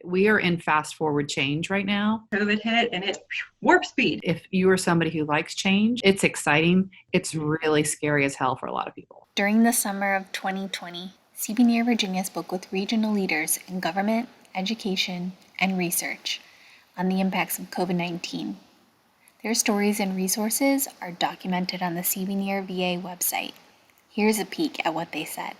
We are in fast forward change right now. COVID hit and it's warp speed. If you are somebody who likes change, it's exciting. It's really scary as hell for a lot of people. During the summer of 2020, CBNERR Virginia spoke with regional leaders in government, education, and research on the impacts of COVID-19. Their stories and resources are documented on the CBNERR-VA website. Here's a peek at what they said.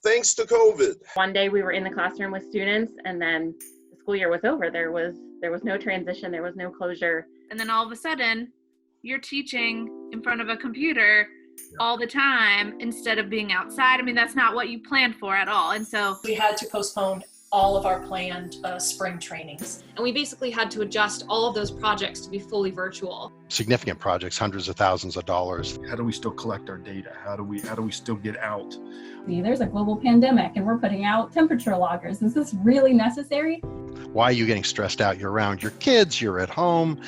Thanks to COVID. One day we were in the classroom with students, and then the school year was over. There was no transition, there was no closure. And then all of a sudden, you're teaching in front of a computer all the time instead of being outside. I mean, that's not what you planned for at all. And so we had to postpone all of our planned spring trainings. And we basically had to adjust all of those projects to be fully virtual. Significant projects, hundreds of thousands of dollars. How do we still collect our data? How do we still get out? There's a global pandemic and we're putting out temperature loggers. Is this really necessary? Why are you getting stressed out? You're around your kids, you're at home.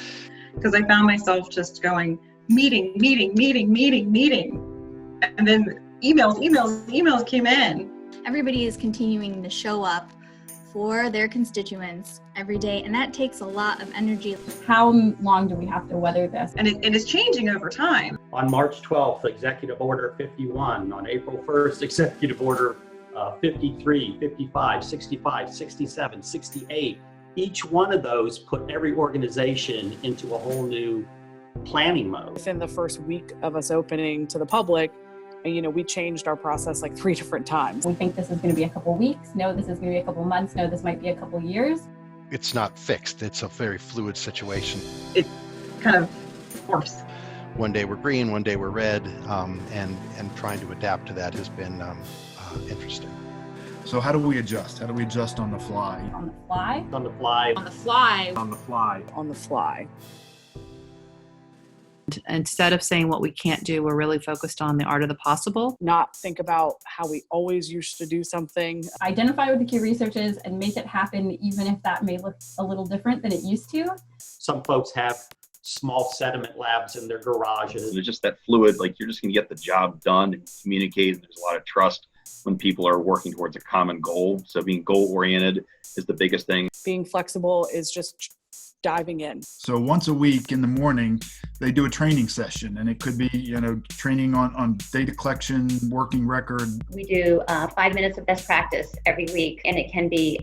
Because I found myself just going meeting. And then emails came in. Everybody is continuing to show up for their constituents every day, and that takes a lot of energy. How long do we have to weather this? And it is changing over time. On March 12th, Executive Order 51. On April 1st, Executive Order 53, 55, 65, 67, 68. Each one of those put every organization into a whole new planning mode. Within the first week of us opening to the public, we changed our process like 3 different times. We think this is going to be a couple weeks. No, this is going to be a couple months. No, this might be a couple years. It's not fixed. It's a very fluid situation. It kind of morphs. One day we're green, one day we're red, and trying to adapt to that has been interesting. So how do we adjust? How do we adjust on the fly? On the fly? On the fly. On the fly. On the fly. On the fly. Instead of saying what we can't do, we're really focused on the art of the possible. Not think about how we always used to do something. Identify what the key research is and make it happen, even if that may look a little different than it used to. Some folks have small sediment labs in their garages. It's just that fluid, like you're just going to get the job done and communicate. And there's a lot of trust when people are working towards a common goal. So being goal-oriented is the biggest thing. Being flexible is just diving in. So once a week in the morning, they do a training session, and it could be, training on data collection, working record. We do 5 minutes of best practice every week, and it can be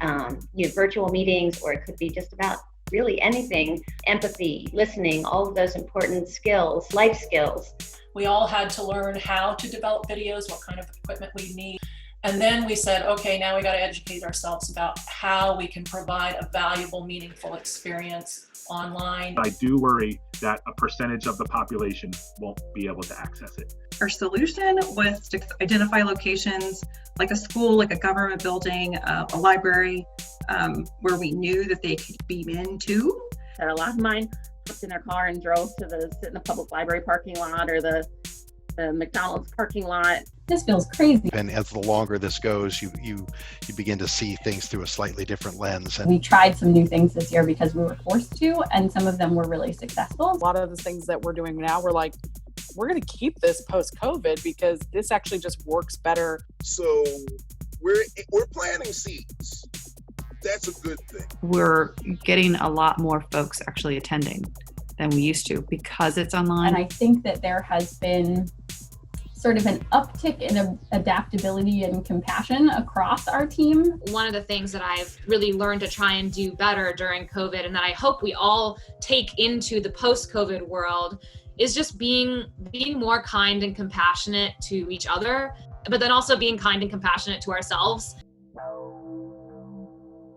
virtual meetings, or it could be just about really anything. Empathy, listening, all of those important skills, life skills. We all had to learn how to develop videos, what kind of equipment we need. And then we said, okay, now we got to educate ourselves about how we can provide a valuable, meaningful experience online. I do worry that a percentage of the population won't be able to access it. Our solution was to identify locations like a school, like a government building, a library, where we knew that they could beam into. A lot of mine hopped in their car and drove to sit in the public library parking lot or the McDonald's parking lot. This feels crazy. And as the longer this goes, you begin to see things through a slightly different lens. And we tried some new things this year because we were forced to, and some of them were really successful. A lot of the things that we're doing now, we're like, we're going to keep this post-COVID because this actually just works better. So we're planting seeds. That's a good thing. We're getting a lot more folks actually attending than we used to because it's online. And I think that there has been sort of an uptick in adaptability and compassion across our team. One of the things that I've really learned to try and do better during COVID, and that I hope we all take into the post-COVID world, is just being more kind and compassionate to each other, but then also being kind and compassionate to ourselves.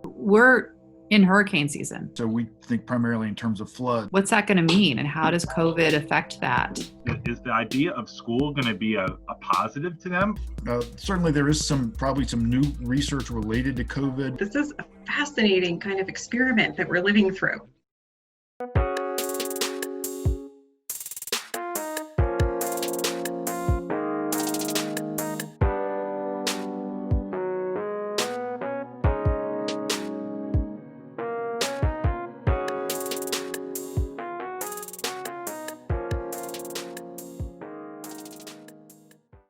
We're in hurricane season. So we think primarily in terms of flood. What's that going to mean, and how does COVID affect that? Is the idea of school going to be a positive to them? Certainly there is probably some new research related to COVID. This is a fascinating kind of experiment that we're living through.